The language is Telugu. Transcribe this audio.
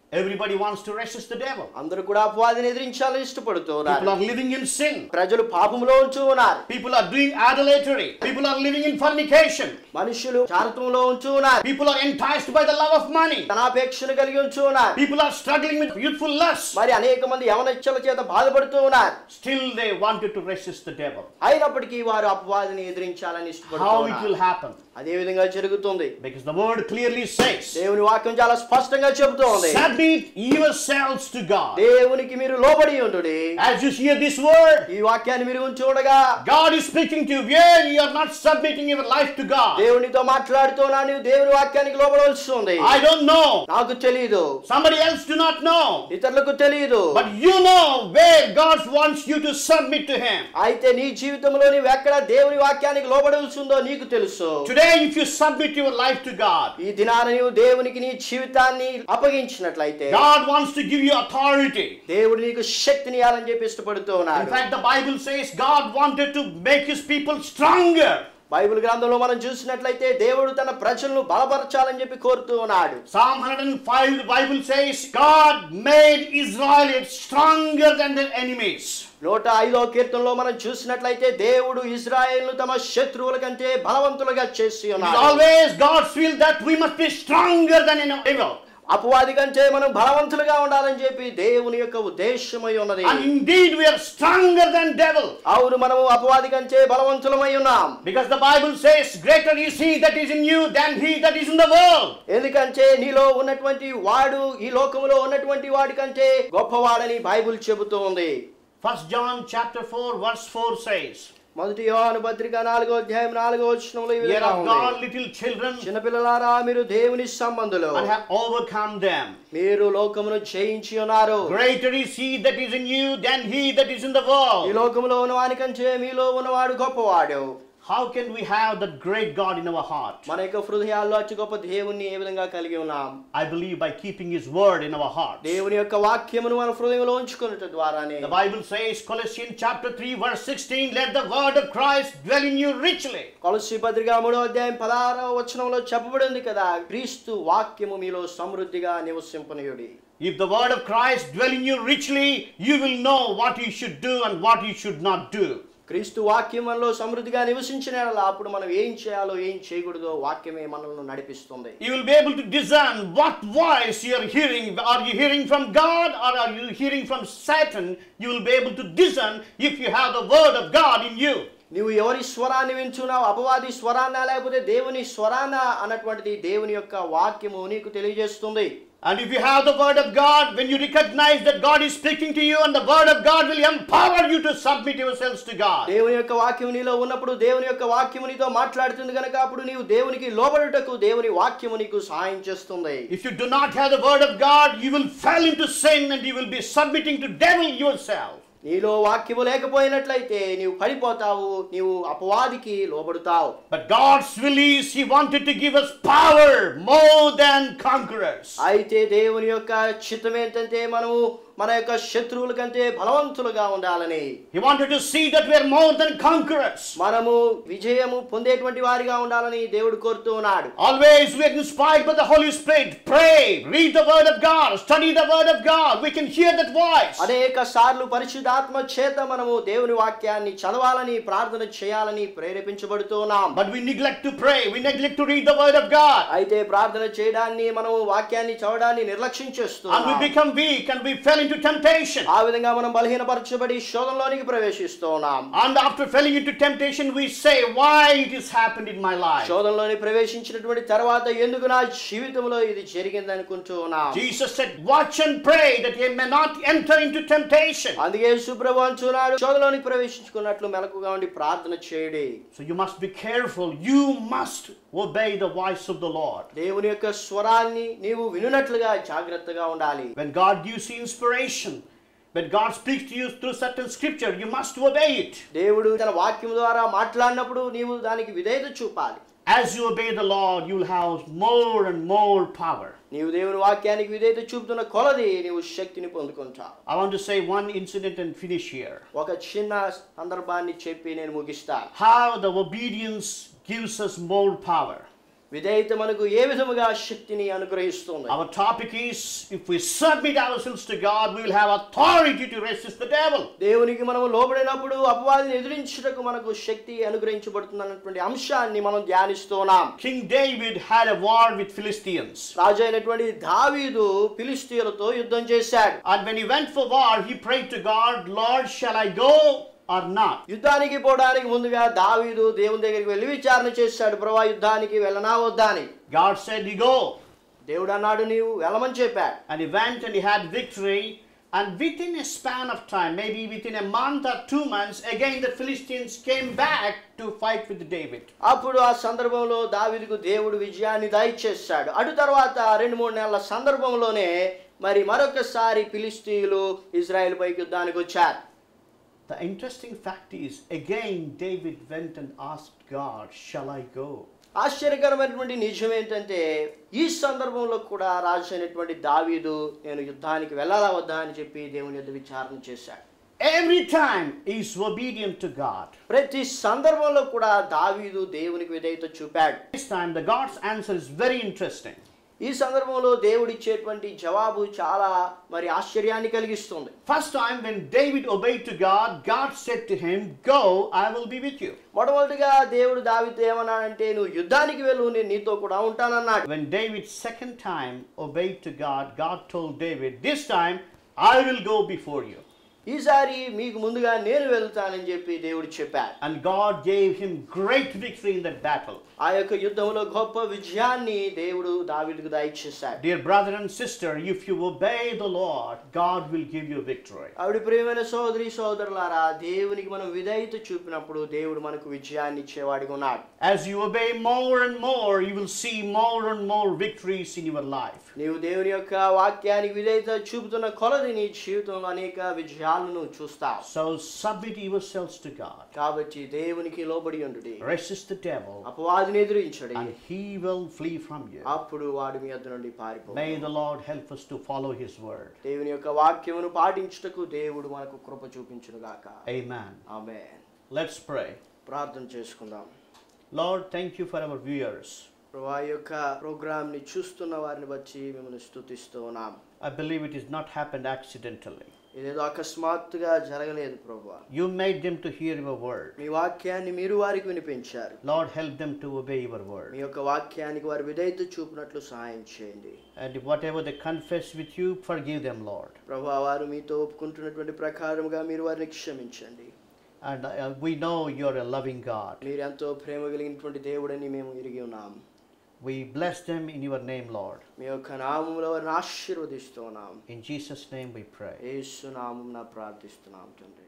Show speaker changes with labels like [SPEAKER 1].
[SPEAKER 1] Everybody wants to resist the devil.
[SPEAKER 2] అందరూ కూడా అపవాదిని ఎదిరించాలని ఇష్టపడుతున్నారు.
[SPEAKER 1] People are living in sin.
[SPEAKER 2] ప్రజలు పాపములో ఉంటూ ఉన్నారు.
[SPEAKER 1] People are doing idolatry. People are living in fornication.
[SPEAKER 2] మనుషులు జారత్వంలో ఉంటూ ఉన్నారు.
[SPEAKER 1] People are enticed by the love of money.
[SPEAKER 2] ధనాపేక్షను కలిగి ఉంటూ ఉన్నారు.
[SPEAKER 1] People are struggling with youthful lust.
[SPEAKER 2] మరి అనేక మంది యవనచ్చల చేత బాధపడుతూ ఉన్నారు.
[SPEAKER 1] Still they wanted to resist the devil.
[SPEAKER 2] అయినప్పటికీ వారు అపవాదిని ఎదిరించాలని ఇష్టపడుతున్నారు.
[SPEAKER 1] How it will happen?
[SPEAKER 2] అదే విధంగా జరుగుతుంది.
[SPEAKER 1] Because the word clearly says,
[SPEAKER 2] దేవుని వాక్యం చాలా స్పష్టంగా చెబుతోంది.
[SPEAKER 1] submit yourselves to God.
[SPEAKER 2] దేవునికి మీరు లోబడి ఉండుడి.
[SPEAKER 1] As you hear this word,
[SPEAKER 2] ఈ వాక్యాన్ని మీరు చూడగా
[SPEAKER 1] God is speaking to you where you are not submitting your life to God.
[SPEAKER 2] దేవునితో మాట్లాడుతున్నా నీవు దేవుని వాక్యానికి లోబడవలసి ఉంది.
[SPEAKER 1] I don't know.
[SPEAKER 2] నాకు తెలియదు.
[SPEAKER 1] Somebody else do not know.
[SPEAKER 2] ఇతరులకు తెలియదు.
[SPEAKER 1] But you know where God wants you to submit to Him.
[SPEAKER 2] అయితే నీ జీవితంలో నీవు ఎక్కడ దేవుని వాక్యానికి లోబడవలసి ఉందో నీకు తెలుసు.
[SPEAKER 1] Today if you submit your life to God,
[SPEAKER 2] ఈ దినాన నీవు దేవునికి నీ జీవితాన్ని అప్పగించినట్లయితే
[SPEAKER 1] God wants to give you authority.
[SPEAKER 2] దేవుడు నీకు శక్తిని ఇవ్వాలని చెప్పి ఇష్టపడుతూ ఉన్నాడు.
[SPEAKER 1] In fact, the Bible says God wanted to make His people stronger.
[SPEAKER 2] Bible గ్రంథంలో మనం చూసినట్లయితే దేవుడు తన ప్రజలను బలపరచాలని చెప్పి కోరుతూ ఉన్నాడు.
[SPEAKER 1] Psalm 105, the Bible says God made Israelites stronger than their enemies.
[SPEAKER 2] 105వ కీర్తనలో మనం చూసినట్లయితే దేవుడు ఇశ్రాయేలును తమ శత్రువుల కంటే బలవంతులుగా చేసి ఉన్నాడు.
[SPEAKER 1] Always God's will that we must be stronger than evil.
[SPEAKER 2] అపవాది కంటే మనం బలవంతులుగా ఉండాలని చెప్పి దేవుని యొక్క ఉద్దేశమై ఉన్నది.
[SPEAKER 1] And indeed we are stronger than devil.
[SPEAKER 2] అవును మనము అపవాది కంటే బలవంతులమై ఉన్నాం.
[SPEAKER 1] Because the Bible says greater is he that is in you than he that is in the world.
[SPEAKER 2] ఎందుకంటే నీలో ఉన్నటువంటి వాడు ఈ లోకములో ఉన్నటువంటి వాడి కంటే గొప్పవాడని బైబిల్ చెబుతోంది.
[SPEAKER 1] 1 John chapter 4 verse 4 says,
[SPEAKER 2] మొదటి యోహాను పత్రిక 4వ అధ్యాయం 4వ వచనంలో ఈ
[SPEAKER 1] "Ye
[SPEAKER 2] విధంగా
[SPEAKER 1] are
[SPEAKER 2] ఉంది.
[SPEAKER 1] God little children,
[SPEAKER 2] చిన్నపిల్లలారా మీరు దేవుని సంబంధులు
[SPEAKER 1] and have overcome them.
[SPEAKER 2] మీరు లోకమును జయించి ఉన్నారు.
[SPEAKER 1] Greater is he that is in you than he that is in the world."
[SPEAKER 2] ఈ లోకములో ఉన్నవాని కంటే మీలో ఉన్నవాడు గొప్పవాడు.
[SPEAKER 1] How can we have that great God in our heart?
[SPEAKER 2] మన యొక్క హృదయాల్లో అతి గొప్ప దేవుణ్ణి ఏ విధంగా కలిగి ఉన్నాం?
[SPEAKER 1] I believe by keeping his word in our hearts.
[SPEAKER 2] దేవుని యొక్క వాక్యమును మన హృదయంలో ఉంచుకొనుట ద్వారానే.
[SPEAKER 1] The Bible says, Colossians chapter 3 verse 16, "Let the word of Christ dwell in you richly."
[SPEAKER 2] కొలస్సీ పత్రిక 3వ అధ్యాయం 16వ వచనంలో చెప్పబడింది కదా, క్రీస్తు వాక్యము మీలో సమృద్ధిగా నివసింపనీయుడి.
[SPEAKER 1] If the word of Christ dwell in you richly, you will know what you should do and what you should not do.
[SPEAKER 2] క్రీస్తు వాక్యం మనలో సమృద్ధిగా నివసించిన అప్పుడు మనం ఏం చేయాలో ఏం చేయకూడదో వాక్యమే మనల్ని నడిపిస్తుంది.
[SPEAKER 1] You will be able to discern what voice you are hearing. Are you hearing from God or are you hearing from Satan? You will be able to discern if you have the word of God in you.
[SPEAKER 2] నీవు ఎవరి స్వరాన్ని వింటున్నావు, అపవాది స్వరాన్న లేకపోతే దేవుని స్వరాన్న అన్నటువంటిది దేవుని యొక్క వాక్యము నీకు తెలియజేస్తుంది.
[SPEAKER 1] And if you have the word of God, when you recognize that God is speaking to you, and the word of God will empower you to submit yourselves to God.
[SPEAKER 2] దేవుని యొక్క వాక్యము నీలో ఉన్నప్పుడు దేవుని యొక్క వాక్యము నీతో మాట్లాడుతుంది కనుక అప్పుడు నీవు దేవునికి లోబడుటకు దేవుని వాక్యము నీకు సహాయం చేస్తుంది.
[SPEAKER 1] If you do not have the word of God, you will fall into sin and you will be submitting to devil yourself.
[SPEAKER 2] నీలో వాక్యము లేకపోయినట్లయితే నీవు పడిపోతావు, నీవు అపవాదికి లోబడుతావు.
[SPEAKER 1] But God's will is He wanted to give us power more than conquerors.
[SPEAKER 2] అయితే దేవుని యొక్క చిత్తం ఏంటంటే మనము మన యొక్క శత్రువుల కంటే బలవంతులుగా ఉండాలని.
[SPEAKER 1] He wanted to see that we are more than conquerors.
[SPEAKER 2] మనము విజయము పొందేటువంటి వారిగా ఉండాలని దేవుడు కోరుతూ ఉన్నాడు.
[SPEAKER 1] Always we are inspired by the Holy Spirit. Pray, read the word of God, study the word of God. We can hear that voice.
[SPEAKER 2] అనేక సార్లు పరిశుద్ధాత్మ చేత మనము దేవుని వాక్యాన్ని చదవాలని ప్రార్థన చేయాలని ప్రేరేపించబడుతూ ఉన్నాం.
[SPEAKER 1] But we neglect to pray. We neglect to read the word of God.
[SPEAKER 2] అయితే ప్రార్థన చేయడాన్ని మనము వాక్యాన్ని చదవడాన్ని నిర్లక్ష్యం చేస్తున్నాం.
[SPEAKER 1] And we become weak and we fell into temptation.
[SPEAKER 2] ఆ విధంగా మనం బలహీనపరచబడి శోధనలోనికి ప్రవేశిస్తూ ఉన్నాం.
[SPEAKER 1] And after falling into temptation we say, why it has happened in my life.
[SPEAKER 2] శోధనలోని ప్రవేశించినటువంటి తర్వాత ఎందుకు నా జీవితంలో ఇది జరిగింది అనుకుంటూ ఉన్నాం.
[SPEAKER 1] Jesus said, watch and pray that ye may not enter into temptation.
[SPEAKER 2] అందుకే యేసుప్రభు అంటున్నాడు, శోధనలోనికి ప్రవేశించుకున్నట్లు మెలకుగా ఉండి ప్రార్థన చేయండి.
[SPEAKER 1] So you must be careful. You must obey the voice of the Lord.
[SPEAKER 2] దేవుని యొక్క స్వరాన్ని నీవు వినునట్లుగా జాగ్రత్తగా ఉండాలి.
[SPEAKER 1] When God gives you inspiration, when God speaks to you through certain scripture, you must obey it.
[SPEAKER 2] దేవుడు తన వాక్యం ద్వారా మాట్లాడినప్పుడు నీవు దానికి విధేయత చూపాలి.
[SPEAKER 1] As you obey the Lord, you will have more and more power.
[SPEAKER 2] నీవు దేవుని వాక్యానికి విధేయత చూపుతున్న కొలది నీవు శక్తిని పొందుకుంటావు.
[SPEAKER 1] I want to say one incident and finish here.
[SPEAKER 2] ఒక చిన్న సందర్భాన్ని చెప్పి నేను ముగిస్తాను.
[SPEAKER 1] How the obedience gives us more power.
[SPEAKER 2] విధేయత మనకు ఏ విధముగా శక్తిని అనుగ్రహిస్తుంది?
[SPEAKER 1] Our topic is, if we submit ourselves to God, we will have authority to resist the devil.
[SPEAKER 2] దేవునికి మనము లోబడినప్పుడు అపవాదిని ఎదిరించుటకు మనకు శక్తి అనుగ్రహించబడుతుంది అన్నటువంటి అంశాన్ని మనం ధ్యానిస్తున్నాం.
[SPEAKER 1] King David had a war with Philistines.
[SPEAKER 2] రాజు అయినటువంటి దావీదు ఫిలిష్తీయులతో యుద్ధం చేశాడు.
[SPEAKER 1] And when he went for war, he prayed to God, Lord, shall I go or not?
[SPEAKER 2] యుద్ధానికి పోవడానికి ముందుగా దావీదు దేవుని దగ్గరికి వెళ్ళి విచారణ చేశాడు, ప్రభువా యుద్ధానికి వెళ్ళనా వద్దా అని.
[SPEAKER 1] God said, you go.
[SPEAKER 2] దేవుడు అన్నాడు నీవు వెళ్ళమని చెప్పాడు.
[SPEAKER 1] And he went and he had victory. And within a span of time, maybe within a month or 2 months, again the Philistines came back to fight with David.
[SPEAKER 2] అప్పుడు ఆ సందర్భంలో దావీదుకు దేవుడు విజయాన్ని దయచేశాడు. అటు తర్వాత 2-3 నెలల సందర్భంలోనే మరి మరొకసారి ఫిలిష్తీయులు ఇజ్రాయెల్ పైకి యుద్ధానికి వచ్చారు.
[SPEAKER 1] The interesting fact is, again David went and asked God, shall I go?
[SPEAKER 2] ఆశ్చర్యకరమైనటువంటి నిజం ఏంటంటే ఈ సందర్భంలో కూడా రాజు అయినటువంటి దావీదు నేను యుద్ధానికి వెళ్ళాలా వద్దా అని చెప్పి దేవుని యొద్ద విచారణ చేశాడు.
[SPEAKER 1] Every time he is obedient to God.
[SPEAKER 2] ప్రతి సందర్భంలో కూడా దావీదు దేవునికి విధేయత చూపాడు.
[SPEAKER 1] This time the God's answer is very interesting.
[SPEAKER 2] ఈ సందర్భంలో దేవుడు ఇచ్చేటువంటి జవాబు చాలా మరి ఆశ్చర్యాన్ని కలిగిస్తుంది.
[SPEAKER 1] First time when David obeyed to God, God said to him, go, I will be with you.
[SPEAKER 2] మొట్టమొదటిగా దేవుడు దావీదుతో ఏమన్నాడంటే నువ్వు యుద్ధానికి వెళ్ళు నేను నీతో కూడా ఉంటానన్నాడు.
[SPEAKER 1] When David second time obeyed to God, God told David, this time I will go before you.
[SPEAKER 2] ఈసారి మీకు ముందుగా నేను వెళ్తానని చెప్పి దేవుడు చెప్పాడు.
[SPEAKER 1] And God gave him great victory in that battle.
[SPEAKER 2] ఆ యొక్క యుద్ధంలో గొప్ప విజయాన్ని దేవుడు దావీదుకు దయచేశాడు.
[SPEAKER 1] Dear brother and sister, if you obey the Lord, God will give you victory.
[SPEAKER 2] ఆవిడ ప్రియమైన సోదరి సోదరులారా, దేవునికి మనం విధేయత చూపినప్పుడు దేవుడు మనకు విజయాన్ని ఇచ్చేవాడిగా ఉన్నాడు.
[SPEAKER 1] As you obey more and more, you will see more and more victories in your life.
[SPEAKER 2] నీవు దేవుని యొక్క వాక్యానికి విధేయత చూపుతున్న కొలది నీ జీవితంలో అనేక విజయాలను చూస్తావు.
[SPEAKER 1] So submit yourselves to God.
[SPEAKER 2] కాబట్టి దేవునికి లోబడి ఉండుడి.
[SPEAKER 1] Resist the devil.
[SPEAKER 2] అపవాదిని ఎదిరించుడి.
[SPEAKER 1] And he will flee from you.
[SPEAKER 2] అప్పుడు వాడు మీ యొద్ద నుండి పారిపోవును.
[SPEAKER 1] May the Lord help us to follow his word.
[SPEAKER 2] దేవుని యొక్క వాక్యమును పాటించుటకు దేవుడు మనకు కృప చూపించును గాక.
[SPEAKER 1] Amen.
[SPEAKER 2] ఆమేన్.
[SPEAKER 1] Let's pray.
[SPEAKER 2] ప్రార్థన చేసుకుందాం.
[SPEAKER 1] Lord, thank you for our viewers.
[SPEAKER 2] ప్రభువా ఈ యొక్క ప్రోగ్రామ్ ని చూస్తున్న వారిని బట్టి మిమ్మల్ని స్తుతిస్తూ ఉన్నాం.
[SPEAKER 1] I believe it is not happened accidentally.
[SPEAKER 2] ఇదేదో అకస్మాత్తుగా జరగలేదు ప్రభువా.
[SPEAKER 1] You made them to hear your word.
[SPEAKER 2] మీ వాక్యాన్ని మీరు వారికి వినిపించారు.
[SPEAKER 1] Lord, help them to obey your word.
[SPEAKER 2] మీ యొక్క వాక్యానికి వారి విధేయత చూపినట్లు సహాయం చేయండి.
[SPEAKER 1] And whatever they confess with you, forgive them, Lord.
[SPEAKER 2] ప్రభువా వారు మీతో ఒప్పుకుంటున్నటువంటి ప్రకారముగా మీరు వారిని క్షమించండి.
[SPEAKER 1] And we know you are a loving God.
[SPEAKER 2] మీరు ఎంతో ప్రేమ కలిగినటువంటి దేవుడని మేము ఎరిగి ఉన్నాం.
[SPEAKER 1] We bless them in your name, Lord.
[SPEAKER 2] మీ యొక్క నామములో వారిని ఆశీర్వదిస్తున్నాం.
[SPEAKER 1] In Jesus' name we pray.
[SPEAKER 2] యేసు నామమున ప్రార్థిస్తున్నాం తండ్రి.